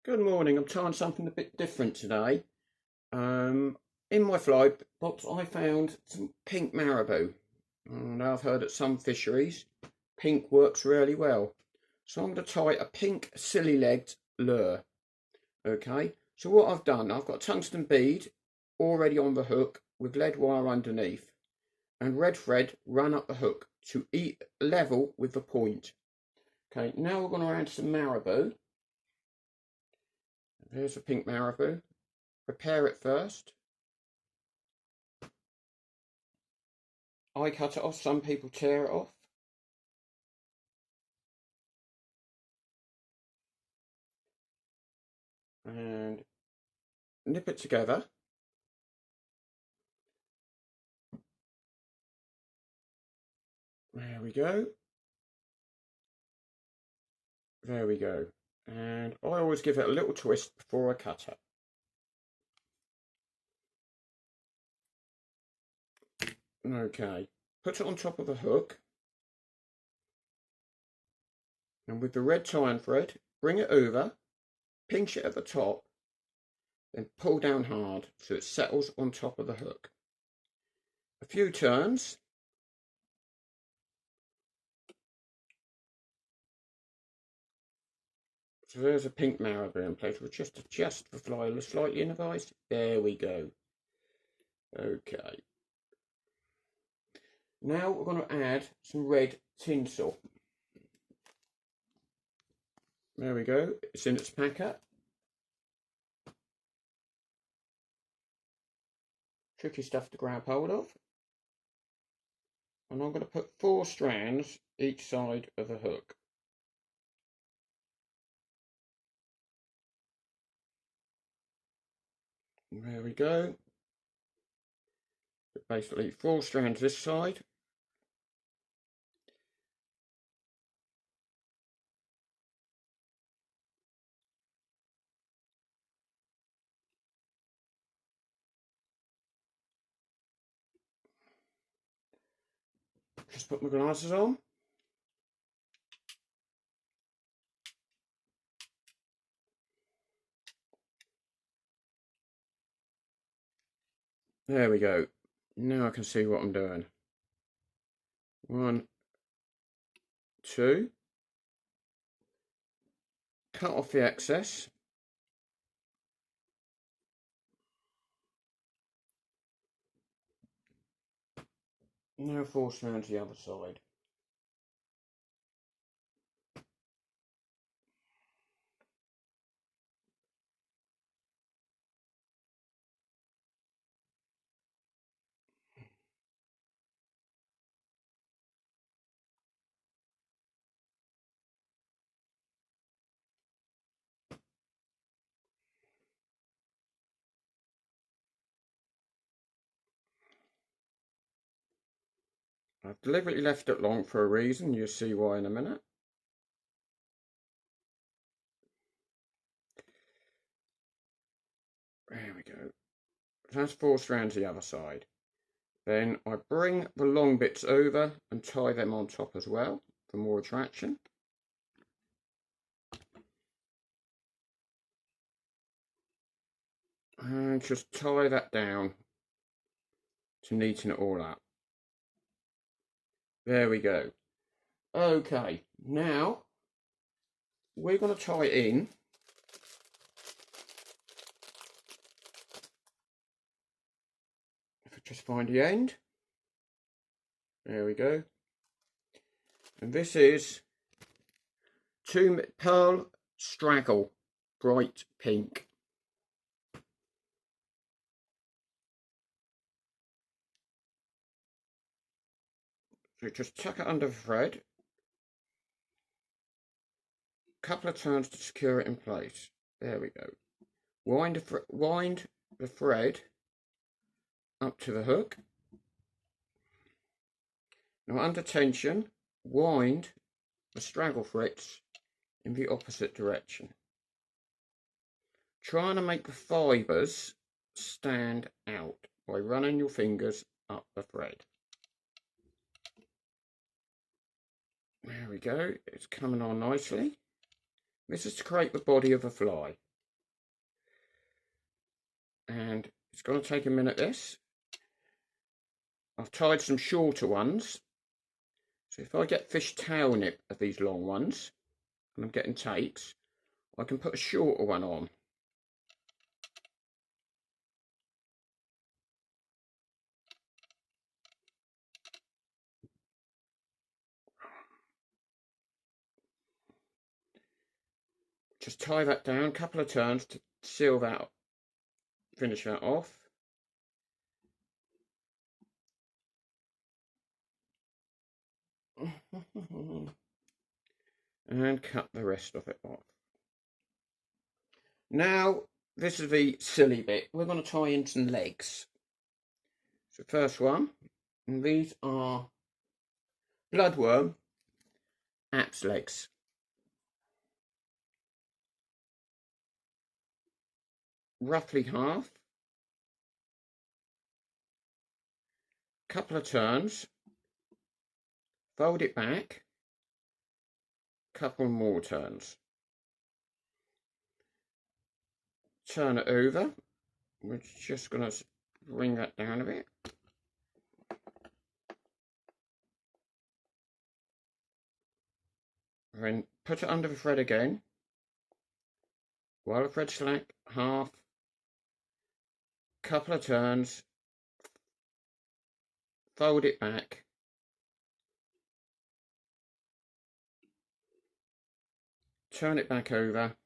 Good morning. I'm trying something a bit different today. In my fly box, I found some pink marabou. And I've heard at some fisheries, pink works really well. So I'm going to try a pink silly-legged lure. Okay. So what I've done, I've got a tungsten bead already on the hook with lead wire underneath, and red thread run up the hook to level with the point. Okay. Now we're going to add some marabou. Here's a pink marabou. Prepare it first. I cut it off, some people tear it off. And nip it together. There we go. There we go. And I always give it a little twist before I cut it. Okay, put it on top of the hook. And with the red tie-in thread, bring it over, pinch it at the top, then pull down hard so it settles on top of the hook. A few turns. So there's a pink marabou in place. We'll just adjust the fly slightly in the vise. There we go. Okay. Now we're going to add some red tinsel. There we go. It's in its packet. Tricky stuff to grab hold of. And I'm going to put 4 strands each side of the hook. There we go. Basically 4 strands this side. Just put my glasses on. There we go. Now I can see what I'm doing. 1, 2. Cut off the excess. Now 4 strands the other side. I've deliberately left it long for a reason. You'll see why in a minute. There we go. That's 4 strands the other side. Then I bring the long bits over and tie them on top as well for more attraction. And just tie that down to neaten it all up. There we go. Okay, now we're going to tie it in. If I just find the end. There we go. And this is Pearl Straggle, bright pink. So just tuck it under the thread. Couple of turns to secure it in place. There we go. Wind the thread up to the hook. Now under tension, wind the straggle threads in the opposite direction. Trying to make the fibres stand out by running your fingers up the thread. There we go, it's coming on nicely. This is to create the body of a fly. and it's going to take a minute this. I've tied some shorter ones, so if I get fish tail nip of these long ones and I'm getting takes, I can put a shorter one on. Just tie that down, a couple of turns to seal that, finish that off. And cut the rest of it off. Now, this is the silly bit. We're going to tie in some legs. So first one, and these are bloodworm apps legs. Roughly half. Couple of turns. Fold it back. Couple more turns. Turn it over. We're just going to bring that down a bit. Then put it under the thread again. While the thread's slack, half. Couple of turns. Fold it back. Turn it back over.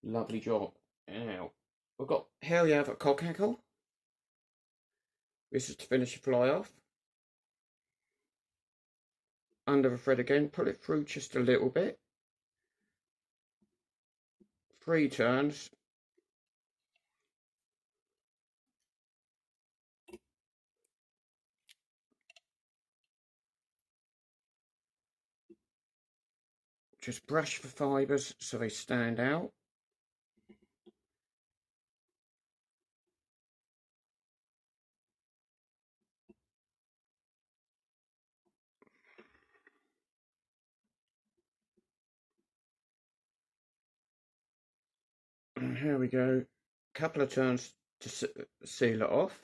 Lovely job. Now, we've got, here we have a cock hackle. This is to finish the fly off. Under the thread again, pull it through just a little bit. 3 turns. Just brush the fibres so they stand out. And here we go. Couple of turns to seal it off.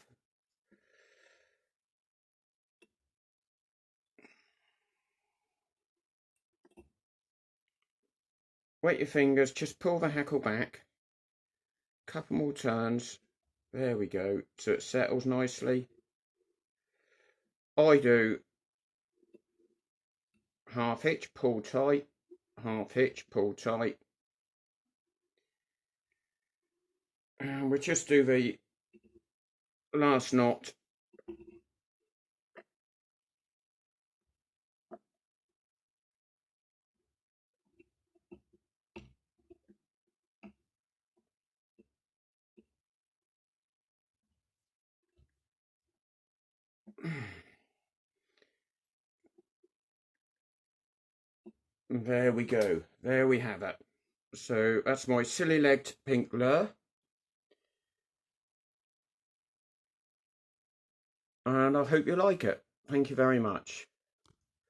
Wet your fingers, just pull the hackle back. Couple more turns. There we go. So it settles nicely. I do half hitch, pull tight, half hitch, pull tight. And we'll just do the last knot. There we go. There we have it. So that's my silly legged pink lure. And I hope you like it. Thank you very much.